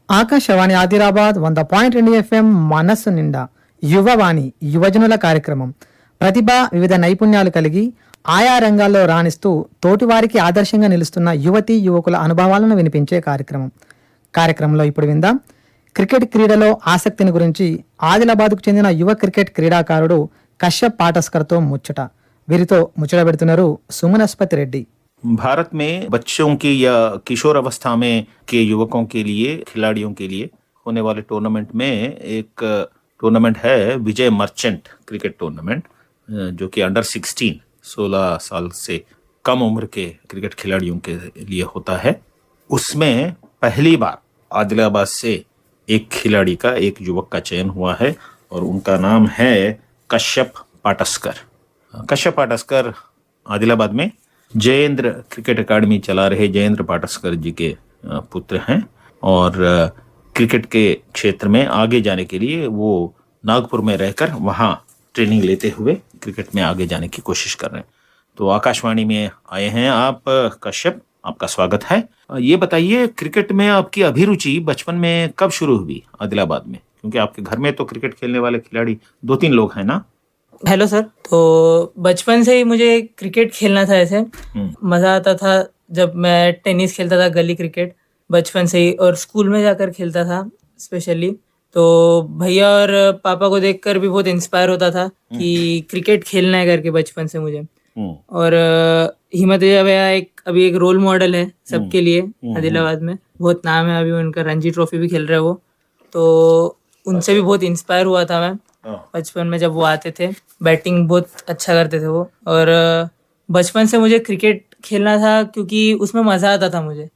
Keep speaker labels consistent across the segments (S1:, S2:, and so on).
S1: Akashvani Adilabad 100.2 FM మనస్సు నిండా యువవాణి యువజనుల కార్యక్రమం. ప్రతిభ వివిధ నైపుణ్యాలు కలిగి ఆయా రంగాల్లో రాణిస్తూ తోటివారికి ఆదర్శంగా నిలుస్తున్న యువతీ యువకుల అనుభవాలను వినిపించే కార్యక్రమంలో ఇప్పుడు విందాం. క్రికెట్ క్రీడలో ఆసక్తిని గురించి ఆదిలాబాద్కు చెందిన యువ క్రికెట్ క్రీడాకారుడు కశ్యప్ పాటస్కర్తో ముచ్చట. వీరితో ముచ్చట పెడుతున్నారు సుమనస్పతి రెడ్డి.
S2: भारत में बच्चों की या किशोर अवस्था में के युवकों के लिए, खिलाड़ियों के लिए होने वाले टूर्नामेंट में एक टूर्नामेंट है विजय मर्चेंट क्रिकेट टूर्नामेंट, जो कि अंडर 16 साल से कम उम्र के क्रिकेट खिलाड़ियों के लिए होता है. उसमें पहली बार आदिलाबाद से एक खिलाड़ी का, एक युवक का चयन हुआ है और उनका नाम है कश्यप पाटस्कर. कश्यप पाटस्कर आदिलाबाद में जयेंद्र क्रिकेट एकेडमी चला रहे जयेंद्र पाटस्कर जी के पुत्र हैं और क्रिकेट के क्षेत्र में आगे जाने के लिए वो नागपुर में रहकर वहाँ ट्रेनिंग लेते हुए क्रिकेट में आगे जाने की कोशिश कर रहे हैं. तो आकाशवाणी में आए हैं आप कश्यप, आपका स्वागत है. ये बताइए, क्रिकेट में आपकी अभिरुचि बचपन में कब शुरू हुई आदिलाबाद में? क्योंकि आपके घर में तो क्रिकेट खेलने वाले खिलाड़ी 2-3 लोग हैं ना.
S3: Hello sir. तो बचपन से ही मुझे क्रिकेट खेलना था. ऐसे मज़ा आता था जब मैं टेनिस खेलता था, गली क्रिकेट बचपन से ही, और स्कूल में जाकर खेलता था स्पेशली. तो भैया और पापा को देखकर भी बहुत इंस्पायर होता था कि क्रिकेट खेलना है करके बचपन से मुझे. और हिम्मत भैया अभी एक रोल मॉडल है सबके लिए आदिलाबाद में. बहुत नाम है, अभी उनका रणजी ट्रॉफी भी खेल रहे हैं वो. तो उनसे भी बहुत इंस्पायर हुआ था मैं बचपन में. जब वो आते थे, बैटिंग बहुत अच्छा करते थे वो. और बचपन से मुझे क्रिकेट खेलना था क्योंकि उसमें मजा आता था मुझे.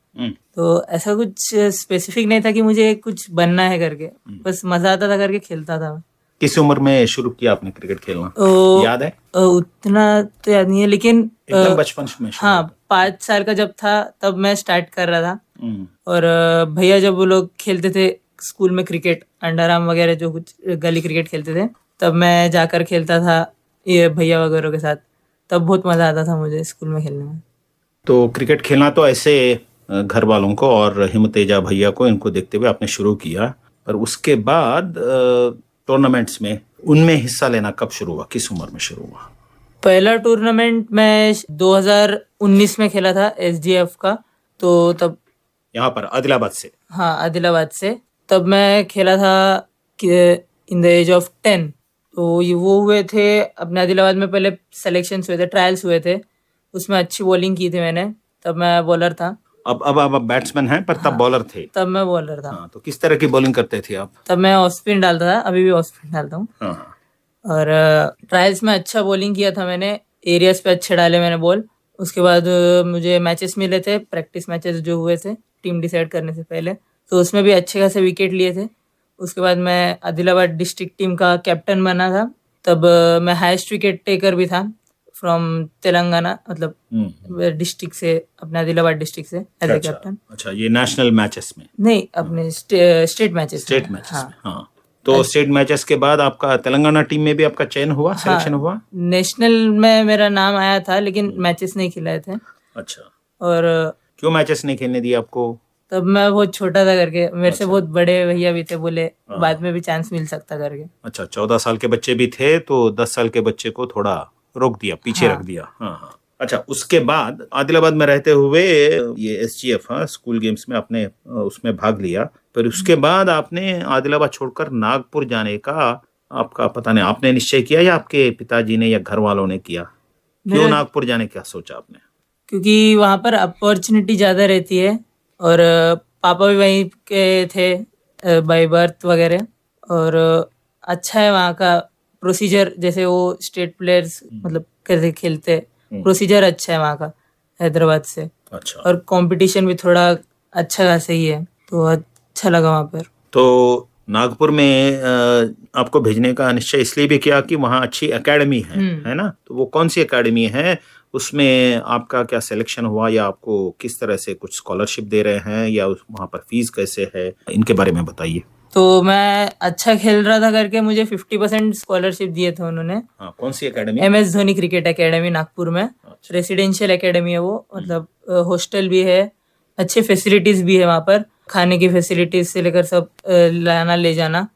S3: तो ऐसा कुछ स्पेसिफिक नहीं था कि मुझे कुछ बनना है करके, बस मजा आता था करके खेलता था मैं.
S2: किस उम्र में शुरू किया आपने क्रिकेट खेलना? याद है?
S3: उतना तो याद नहीं है, लेकिन
S2: एकदम बचपन में.
S3: हाँ, 5 साल का जब था तब मैं स्टार्ट कर रहा था. और भैया जब वो लोग खेलते थे स्कूल में क्रिकेट, अंडर आर्म वगैरह जो कुछ गली क्रिकेट खेलते थे, तब मैं जाकर खेलता था ये भैया वगैरह के साथ. तब बहुत मजा आता था मुझे स्कूल में खेलने में.
S2: तो क्रिकेट खेलना तो ऐसे घर वालों को और हिमतेजा भैया को, इनको देखते हुए आपने शुरू किया, पर उसके बाद टूर्नामेंट्स में उनमें हिस्सा लेना कब शुरू हुआ, किस उम्र में शुरू हुआ?
S3: पहला टूर्नामेंट मैं 2019 में खेला था SGF का. तो तब
S2: यहाँ पर आदिलाबाद से?
S3: हाँ, आदिलाबाद से. तब मैं खेला था इन द एज ऑफ 10. तो ये वो हुए थे अपने आदिलाबाद में. पहले सिलेक्शंस हुए थे, ट्रायल्स हुए थे, उसमें अच्छी बॉलिंग की थी मैंने. तब मैं बॉलर था.
S2: अब बैट्समैन हैं, पर तब बॉलर थे.
S3: तब मैं बॉलर था.
S2: हाँ, तो किस तरह की बॉलिंग करते थे आप?
S3: तब मैं ऑफ स्पिन डालता था, अभी भी ऑफ स्पिन डालता हूँ. और ट्रायल्स में अच्छा बॉलिंग किया था मैंने, एरियाज पे अच्छे डाले मैंने बॉल. उसके बाद मुझे मैचेस मिले थे, प्रैक्टिस मैचेस जो हुए थे टीम डिसाइड करने से पहले, तो उसमें भी अच्छे खासे विकेट लिए थे. उसके बाद मैं आदिलाबाद डिस्ट्रिक्ट टीम का कैप्टन बना था. तब मैं हाईएस्ट विकेट टेकर भी था फ्रॉम तेलंगाना, मतलब डिस्ट्रिक्ट से, अपने आदिलाबाद डिस्ट्रिक्ट से एज ए कैप्टन.
S2: अच्छा, ये नेशनल मैचेस में
S3: नहीं, अपने स्टेट मैचेस.
S2: हाँ. तो स्टेट मैचेस के बाद आपका तेलंगाना टीम में भी आपका चयन हुआ, सिलेक्शन हुआ?
S3: नेशनल में मेरा नाम आया था, लेकिन मैचेस नहीं खिलाए थे.
S2: अच्छा.
S3: और
S2: क्यों मैचेस नहीं खेलने दिए आपको?
S3: तब मैं बहुत छोटा था करके, मेरे से बहुत बड़े भैया भी थे, बोले बाद में भी चांस मिल सकता करके.
S2: अच्छा, 14 साल के बच्चे भी थे, तो 10 साल के बच्चे को थोड़ा रोक दिया, पीछे रख दिया. हाँ. अच्छा, उसके बाद आदिलाबाद में रहते हुए ये SGF स्कूल गेम्स में आपने उसमें भाग लिया, पर उसके बाद आपने आदिलाबाद छोड़कर नागपुर जाने का आपका पता नहीं, आपने निश्चय किया या आपके पिताजी ने या घर वालों ने किया? क्यों नागपुर जाने का सोचा आपने?
S3: क्योंकि वहाँ पर अपॉर्चुनिटी ज्यादा रहती है, और पापा भी वहीं के थे बाय बर्थ वगैरह. और अच्छा है वहाँ का प्रोसीजर, जैसे वो स्टेट प्लेयर्स मतलब कैसे खेलते, प्रोसीजर अच्छा है वहाँ का हैदराबाद से.
S2: अच्छा.
S3: और कंपटीशन भी थोड़ा अच्छा खासा ही है, तो अच्छा लगा वहाँ पर.
S2: तो नागपुर में आपको भेजने का निश्चय इसलिए भी किया कि वहाँ अच्छी एकेडमी है ना? तो वो कौन सी एकेडमी है, उसमें आपका क्या सिलेक्शन हुआ, या आपको किस तरह से कुछ स्कॉलरशिप दे रहे हैं, या वहाँ पर फीस कैसे है, इनके बारे में बताइए.
S3: तो मैं अच्छा खेल रहा था करके मुझे 50% स्कॉलरशिप दिए थे उन्होंने.
S2: हाँ, कौन सी academy?
S3: MS Dhoni cricket academy Nagpur में. रेसिडेंशियल एकेडमी है वो, मतलब हॉस्टल भी है, अच्छे फैसिलिटीज भी है वहाँ पर. खाने की फैसिलिटीज से लेकर सब लाना ले जाना,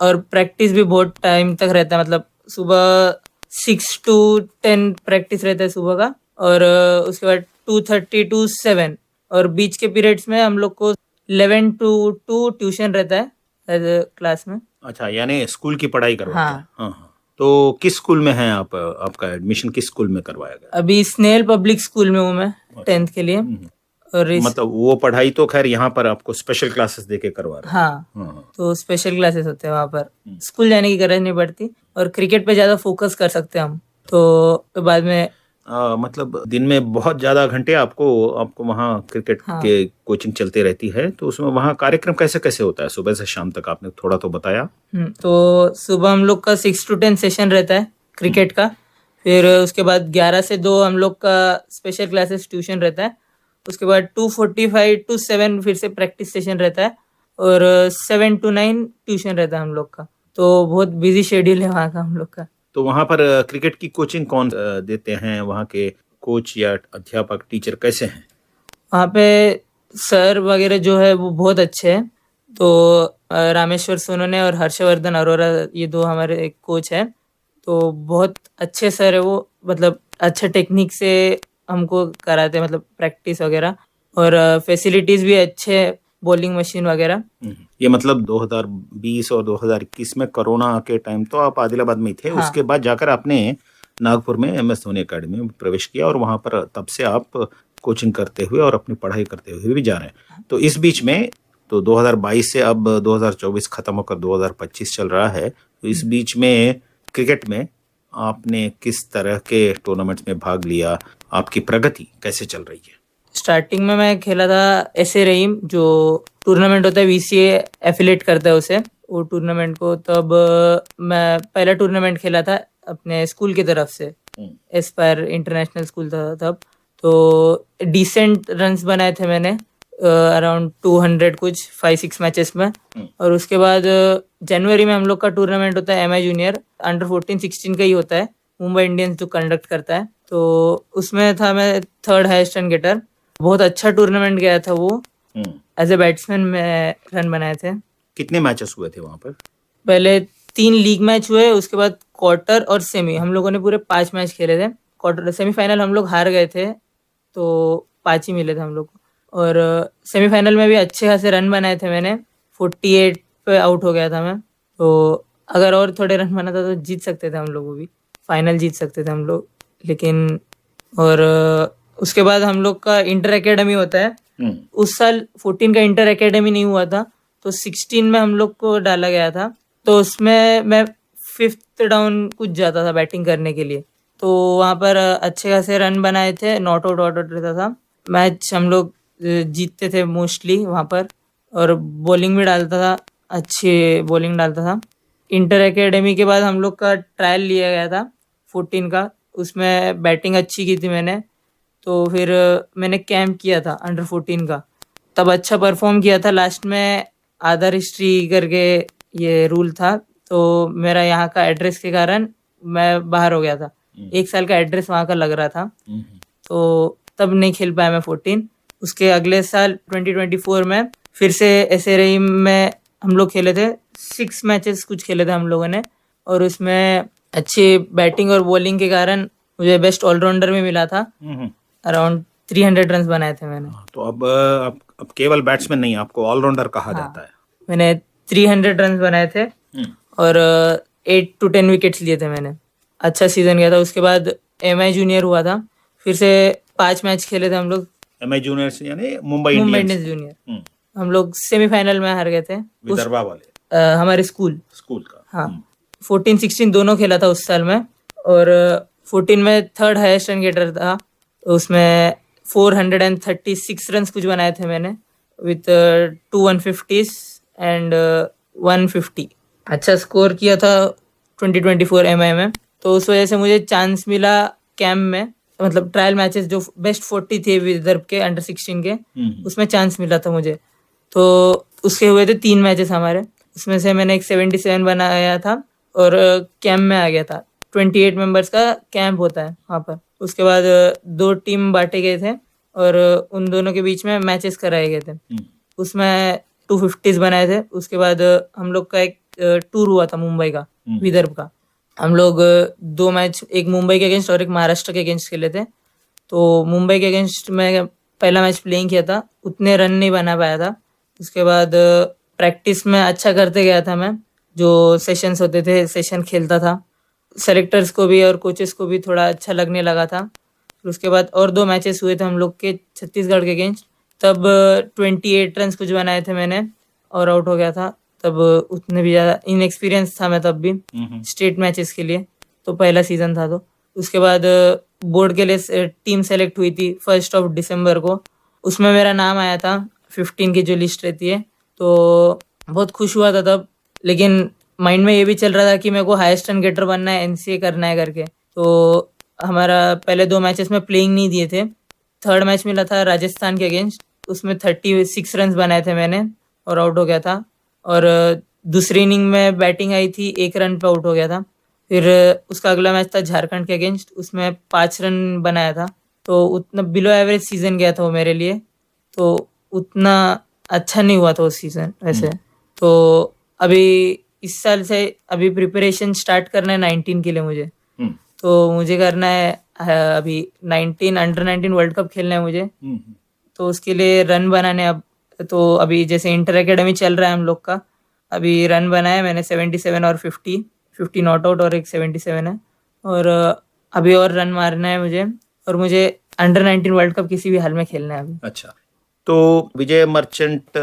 S3: और प्रैक्टिस भी बहुत टाइम तक रहता है, मतलब सुबह 6 to 10 प्रैक्टिस रहता है सुबह का, और उसके बाद 2:30 to 7, और बीच के पीरियड्स में हम लोग को 11 to 2 ट्यूशन रहता है एज क्लास में।
S2: अच्छा, यानी स्कूल की पढ़ाई करवाते
S3: हाँ।
S2: हैं। हाँ, हाँ। तो किस स्कूल में हैं आप? आपका एडमिशन किस स्कूल में करवाया गया?
S3: अभी स्नेल पब्लिक स्कूल में हूँ मैं 10th के लिए। और
S2: मतलब वो पढ़ाई तो खैर यहाँ पर आपको स्पेशल क्लासेस देके करवा रहे हैं।
S3: हाँ,
S2: हाँ।
S3: तो स्पेशल क्लासेस होते हैं वहाँ पर, स्कूल जाने की गरज नहीं पड़ती, और क्रिकेट पे ज्यादा फोकस कर सकते हैं हम। तो बाद में
S2: मतलब दिन में बहुत ज्यादा घंटे आपको वहाँ क्रिकेट के कोचिंग चलते रहती है, तो उसमें वहाँ कार्यक्रम कैसे कैसे होता है सुबह से शाम तक? आपने थोड़ा तो बताया।
S3: तो सुबह हम लोग का 6 to 10 सेशन रहता है क्रिकेट का, फिर उसके बाद 11 से 2 हम लोग का स्पेशल क्लासेस ट्यूशन रहता है, उसके बाद 2:45 to 7 फिर से प्रैक्टिस सेशन रहता है, और 7 to 9 ट्यूशन रहता है हम लोग का। तो बहुत बिजी शेड्यूल है वहाँ का हम लोग का।
S2: तो वहाँ पर क्रिकेट की कोचिंग कौन देते हैं? वहाँ के कोच या अध्यापक टीचर कैसे हैं?
S3: वहाँ पे सर वगैरह जो है वो बहुत अच्छे हैं। तो रामेश्वर सोनोने और हर्षवर्धन अरोरा, ये 2 हमारे एक कोच हैं, तो बहुत अच्छे सर है वो, मतलब अच्छे टेक्निक से हमको कराते हैं, मतलब प्रैक्टिस वगैरह, और फैसिलिटीज भी अच्छे, बॉलिंग मशीन वगैरह।
S2: ये मतलब 2020 और 2021 में कोरोना के टाइम तो आप आदिलाबाद में ही थे। उसके बाद जाकर आपने नागपुर में MS धोनी अकेडमी में प्रवेश किया, और वहां पर तब से आप कोचिंग करते हुए और अपनी पढ़ाई करते हुए भी जा रहे हैं। तो इस बीच में तो 2022 से अब 2024 खत्म होकर 2025 चल रहा है, तो इस बीच में क्रिकेट में आपने किस तरह के टूर्नामेंट्स में भाग लिया? आपकी प्रगति कैसे चल रही है?
S3: स्टार्टिंग में मैं खेला था SA रहीम, जो टूर्नामेंट होता है VCA एफिलेट करता है उसे, वो टूर्नामेंट को। तब मैं पहला टूर्नामेंट खेला था अपने स्कूल की तरफ से, एस्पायर इंटरनेशनल स्कूल था तब। तो डिसेंट रन्स बनाए थे मैंने, अराउंड 200 कुछ 5-6 मैचेस में। और उसके बाद जनवरी में हम लोग का टूर्नामेंट होता है MI जूनियर अंडर 14-16 का ही होता है, मुंबई इंडियंस जो कंडक्ट करता है। तो उसमें था मैं 3rd हाईएस्ट रन गेटर। बहुत अच्छा टूर्नामेंट गया था वो। एज ए बैट्समैन में रन बनाए थे।
S2: कितने मैचेस हुए थे वहां पर?
S3: पहले 3 लीग मैच हुए, उसके बाद क्वार्टर और सेमी, हम लोगों ने पूरे 5 मैच खेले थे। क्वार्टर सेमीफाइनल हम लोग हार गए थे, तो 5 ही मिले थे हम लोग को। और सेमीफाइनल में भी अच्छे खासे रन बनाए थे मैंने, 48 पे आउट हो गया था मैं। तो अगर और थोड़े रन बनाता तो जीत सकते थे हम लोग, वो भी फाइनल जीत सकते थे हम लोग। लेकिन और उसके बाद हम लोग का इंटर एकेडमी होता है, उस साल 14 का इंटर एकेडमी नहीं हुआ था, तो 16 में हम लोग को डाला गया था। तो उसमें मैं 5th डाउन कुछ जाता था बैटिंग करने के लिए, तो वहाँ पर अच्छे खासे रन बनाए थे, नॉट आउट रहता था। मैच हम लोग जीतते थे मोस्टली वहाँ पर, और बॉलिंग भी डालता था, अच्छी बॉलिंग डालता था। इंटर एकेडमी के बाद हम लोग का ट्रायल लिया गया था 14 का, उसमें बैटिंग अच्छी की थी मैंने। तो फिर मैंने कैंप किया था अंडर 14 का, तब अच्छा परफॉर्म किया था। लास्ट में आधार हिस्ट्री करके ये रूल था, तो मेरा यहाँ का एड्रेस के कारण मैं बाहर हो गया था। 1 साल का एड्रेस वहाँ का लग रहा था, तो तब नहीं खेल पाया मैं 14। उसके अगले साल 2024 में फिर से ऐसे रही में हम लोग खेले थे, 6 मैचेस कुछ खेले थे हम लोगों ने, और उसमें अच्छी बैटिंग और बॉलिंग के कारण मुझे बेस्ट ऑलराउंडर में मिला था। अराउंड 300 रन बनाए थे मैंने।
S2: तो अब केवल बैट्समैन नहीं, आपको ऑलराउंडर कहा जाता है।
S3: मैंने 300 रन बनाए थे, और 8 to 10 विकेट्स लिए थे मैंने। अच्छा सीजन गया था। उसके बाद MI जूनियर हुआ था, फिर से 5 मैच खेले थे हम लोग।
S2: MI जूनियर्स यानी मुंबई
S3: इंडियंस जूनियर। हम लोग सेमीफाइनल में हार गए थे,
S2: विदर्भा वाले
S3: हमारे स्कूल
S2: का।
S3: हाँ, 14-16 दोनों खेला था उस साल में। और 14 में 3rd हाईएस्ट रन गेटर था, उसमें 436 रन कुछ बनाए थे मैंने, विथ 2 150s एंड 150। अच्छा स्कोर किया था 2024 MI में। तो उस वजह से मुझे चांस मिला कैंप में, मतलब ट्रायल मैचेस जो बेस्ट 40 थे विदर्भ के अंडर 16 के, उसमें चांस मिला था मुझे। तो उसके हुए थे 3 मैचेस हमारे, उसमें से मैंने एक 77 बनाया था, और कैंप में आ गया था। 28 मेंबर्स का कैंप होता है वहाँ पर। उसके बाद 2 टीम बांटे गए थे, और उन दोनों के बीच में मैचेस कराए गए थे। उसमें 250s बनाए थे। उसके बाद हम लोग का एक टूर हुआ था मुंबई का, विदर्भ का। हम लोग 2 मैच, एक मुंबई के अगेंस्ट और एक महाराष्ट्र के अगेंस्ट खेले थे। तो मुंबई के अगेंस्ट में पहला मैच प्लेइंग किया था, उतने रन नहीं बना पाया था। उसके बाद प्रैक्टिस में अच्छा करते गया था मैं, जो सेशंस होते थे सेशन खेलता था, सेलेक्टर्स को भी और कोचेस को भी थोड़ा अच्छा लगने लगा था। फिर उसके बाद और 2 मैचेस हुए थे हम लोग के छत्तीसगढ़ के अगेंस्ट, तब 28 रन कुछ बनाए थे मैंने और आउट हो गया था। तब उतने भी ज़्यादा इनएक्सपीरियंस था मैं तब भी स्टेट मैचेस के लिए, तो पहला सीजन था। तो उसके बाद बोर्ड के लिए टीम सेलेक्ट हुई थी 1 दिसंबर को, उसमें मेरा नाम आया था 15 की जो लिस्ट रहती है। तो बहुत खुश हुआ था तब, लेकिन माइंड में ये भी चल रहा था कि मेरे को हाईएस्ट रन गेटर बनना है, एनसीए करना है करके। तो हमारा पहले 2 मैचेस में प्लेइंग नहीं दिए थे। 3rd मैच मिला था राजस्थान के अगेंस्ट, उसमें 36 रन बनाए थे मैंने और आउट हो गया था। और दूसरी इनिंग में बैटिंग आई थी, 1 रन पे आउट हो गया था। फिर उसका अगला मैच था झारखंड के अगेंस्ट, उसमें 5 रन बनाया था। तो उतना बिलो एवरेज सीजन गया था वो मेरे लिए, तो उतना अच्छा नहीं हुआ था उस सीजन वैसे। तो अभी इस साल से अभी प्रिपरेशन स्टार्ट करना है 19 के लिए मुझे। तो मुझे करना है अभी 19 अंडर 19 वर्ल्ड कप खेलना है मुझे। तो उसके लिए रन बनाने, अब तो अभी जैसे इंटर एकेडमी चल रहा है हम लोग का, अभी रन बनाए मैंने 77 और 50 नॉट आउट और एक 77 है। और अभी और रन मारना है मुझे, और मुझे अंडर 19 वर्ल्ड कप किसी भी हाल में खेलना है अभी।
S2: अच्छा, तो विजय मर्चेंट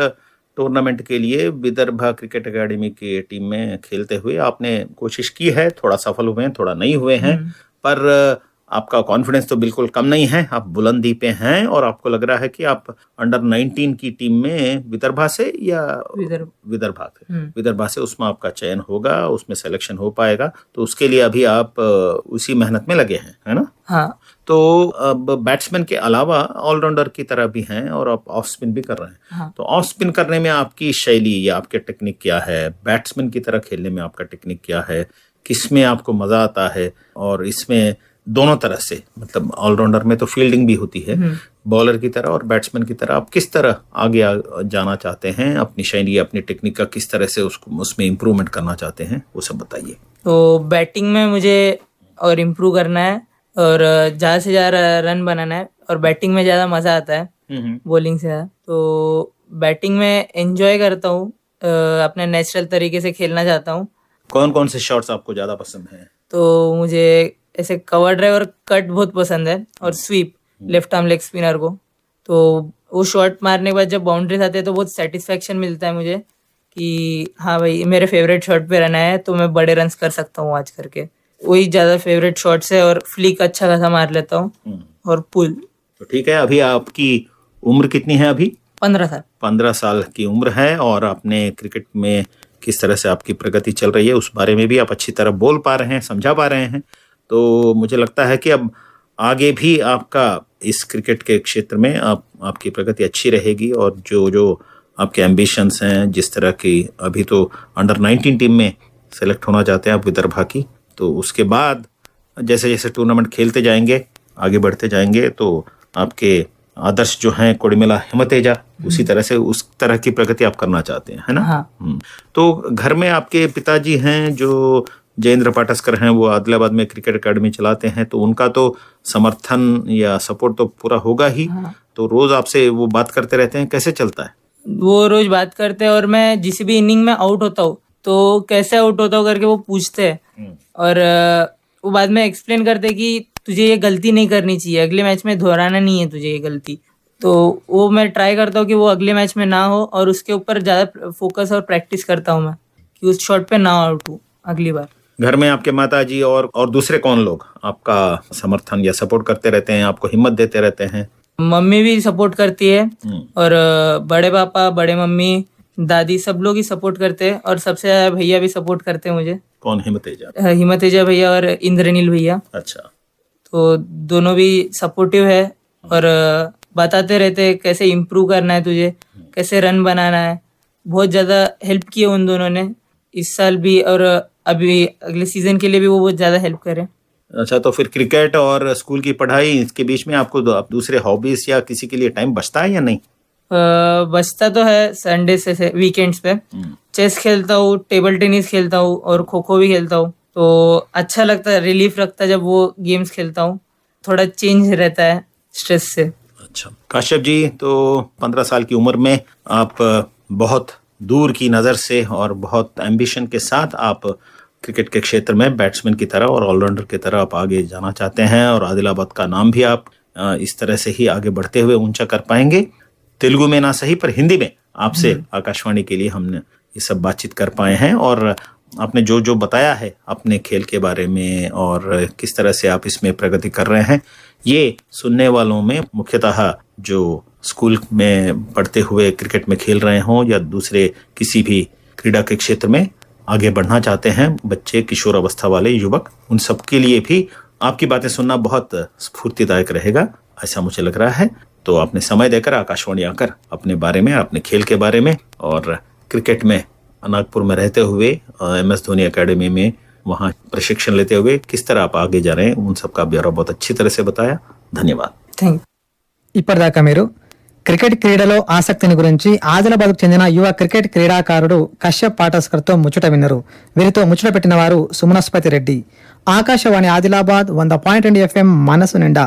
S2: टूर्नामेंट के लिए विदर्भा क्रिकेट एकेडमी की टीम में खेलते हुए आपने कोशिश की है, थोड़ा सफल हुए हैं, थोड़ा नहीं हुए हैं, पर आपका कॉन्फिडेंस तो बिल्कुल कम नहीं है, आप बुलंदी पे हैं और आपको लग रहा है कि आप अंडर 19 की टीम में विदर्भा से या विदर्भा से उसमें आपका चयन होगा, उसमें सिलेक्शन हो पाएगा। तो उसके लिए अभी आप उसी मेहनत में लगे हैं, है ना?
S3: हाँ।
S2: तो अब बैट्समैन के अलावा ऑलराउंडर की तरह भी हैं और आप ऑफ स्पिन भी कर रहे हैं।
S3: हाँ।
S2: तो ऑफ स्पिन करने में आपकी शैली या आपके टेक्निक क्या है, बैट्समैन की तरह खेलने में आपका टेक्निक क्या है, किसमें आपको मजा आता है? और इसमें दोनों तरह से, मतलब ऑलराउंडर में तो फील्डिंग भी होती है, बॉलर की तरह और बैट्समैन की तरह आप किस तरह आगे जाना चाहते हैं, अपनी शैली अपनी टेक्निक का किस तरह से उसको उसमें इम्प्रूवमेंट करना चाहते हैं, वो सब बताइए।
S3: तो बैटिंग में मुझे और इम्प्रूव करना है और ज़्यादा से ज़्यादा रन बनाना है, और बैटिंग में ज़्यादा मज़ा आता है बॉलिंग से ज़्यादा। तो बैटिंग में एंजॉय करता हूँ, अपने नेचुरल तरीके से खेलना चाहता हूँ।
S2: कौन कौन से शॉट्स आपको ज़्यादा पसंद हैं?
S3: तो मुझे ऐसे कवर ड्राइव और कट बहुत पसंद है, और sweep left arm leg spinner को। तो वो शॉट मारने के बाद जब बाउंड्रीज आते हैं तो बहुत सेटिस्फेक्शन मिलता है मुझे कि हाँ भाई मेरे फेवरेट शॉट पे रन है, तो मैं बड़े रन्स कर सकता हूँ आज करके। वही ज़्यादा फेवरेट शॉट्स है, और फ्लिक अच्छा खासा मार लेता हूँ और पुल।
S2: तो ठीक है, अभी आपकी उम्र कितनी है? अभी
S3: 15 साल।
S2: 15 साल की उम्र है, और आपने क्रिकेट में किस तरह से आपकी प्रगति चल रही है उस बारे में भी आप अच्छी तरह बोल पा रहे हैं, समझा पा रहे हैं। तो मुझे लगता है कि अब आगे भी आपका इस क्रिकेट के क्षेत्र में आपकी प्रगति अच्छी रहेगी, और जो आपके एम्बिशंस हैं, जिस तरह की अभी तो अंडर 19 टीम में सेलेक्ट होना चाहते हैं आप विदर्भा की, तो उसके बाद जैसे जैसे टूर्नामेंट खेलते जाएंगे, आगे बढ़ते जाएंगे, तो आपके आदर्श जो हैं कोडिमेला हिमतेजा, उसी तरह से उस तरह की प्रगति आप करना चाहते हैं, है ना?
S3: हाँ।
S2: तो घर में आपके पिताजी हैं जो जयेंद्र पाटस्कर हैं, वो आदिलाबाद में क्रिकेट एकेडमी चलाते हैं, तो उनका तो समर्थन या सपोर्ट तो पूरा होगा ही। तो रोज आपसे वो बात करते रहते हैं, कैसे चलता है?
S3: वो रोज बात करते हैं, और मैं जिस भी इनिंग में आउट होता हूँ तो कैसे आउट होता हूँ करके वो पूछते हैं, और वो बाद में एक्सप्लेन करते हैं कि तुझे ये गलती नहीं करनी चाहिए, अगले मैच में दोहराना नहीं है तुझे ये गलती। तो वो मैं ट्राई करता हूँ कि वो अगले मैच में ना हो, और उसके ऊपर ज़्यादा फोकस और प्रैक्टिस करता हूँ मैं कि उस शॉट पे ना आउट हूँ अगली बार।
S2: घर में आपके माताजी और दूसरे कौन लोग आपका समर्थन या सपोर्ट करते रहते हैं, आपको हिम्मत देते रहते हैं?
S3: मम्मी भी सपोर्ट करती है, और बड़े पापा, बड़े मम्मी, दादी, सब लोग ही सपोर्ट करते हैं, और सबसे ज्यादा भैया भी सपोर्ट करते हैं मुझे।
S2: कौन? हिमतेजा?
S3: हिमतेजा भैया और इंद्रनील भैया।
S2: अच्छा।
S3: तो दोनों भी सपोर्टिव है, और बताते रहते हैं कैसे इम्प्रूव करना है तुझे, कैसे रन बनाना है। बहुत ज़्यादा हेल्प किए उन दोनों ने इस साल भी, और अभी अगले सीजन के लिए भी वो बहुत ज़्यादा हेल्प करें।
S2: अच्छा, तो फिर क्रिकेट और स्कूल की पढ़ाई, इसके बीच में आपको दूसरे हॉबीज या किसी के लिए टाइम बचता है या नहीं?
S3: बचता तो है संडे से वीकेंड्स पे। चेस खेलता हूँ, टेबल टेनिस खेलता हूँ और खो खो भी खेलता हूँ। तो अच्छा लगता है, रिलीफ लगता है जब वो गेम्स खेलता हूँ, थोड़ा चेंज रहता है स्ट्रेस से।
S2: अच्छा काश्यप जी, तो 15 साल की उम्र में आप बहुत दूर की नज़र से और बहुत एम्बिशन के साथ आप क्रिकेट के क्षेत्र में बैट्समैन की तरह और ऑलराउंडर की तरह आप आगे जाना चाहते हैं और आदिलाबाद का नाम भी आप इस तरह से ही आगे बढ़ते हुए ऊंचा कर पाएंगे। तेलुगु में ना सही पर हिंदी में आपसे आकाशवाणी के लिए हमने ये सब बातचीत कर पाए हैं और आपने जो जो बताया है अपने खेल के बारे में और किस तरह से आप इसमें प्रगति कर रहे हैं, ये सुनने वालों में मुख्यतः जो स्कूल में पढ़ते हुए क्रिकेट में खेल रहे हों या दूसरे किसी भी क्रीड़ा के क्षेत्र में आगे बढ़ना चाहते हैं बच्चे, किशोर अवस्था वाले युवक, उन सब के लिए भी आपकी बातें सुनना बहुत स्फूर्तिदायक रहेगा, ऐसा मुझे लग रहा है। तो आपने समय देकर आकाशवाणी आकर अपने बारे में, अपने खेल के बारे में और क्रिकेट में नागपुर में रहते हुए MS धोनी एकेडमी में वहाँ प्रशिक्षण लेते हुए किस तरह आप आगे जा रहे हैं, उन सब का ब्यौरा बहुत अच्छी तरह से बताया। धन्यवाद।
S3: థ్యాంక్
S1: ఇప్పటిదాకా మీరు క్రికెట్ క్రీడలో ఆసక్తిని గురించి ఆదిలాబాద్కు చెందిన యువ క్రికెట్ క్రీడాకారుడు కశ్యప్ పాటస్కర్తో ముచ్చట విన్నారు. వీరితో ముచ్చట పెట్టిన వారు సుమనస్పతి రెడ్డి. ఆకాశవాణి ఆదిలాబాద్ 100.2 FM మనసు నిండా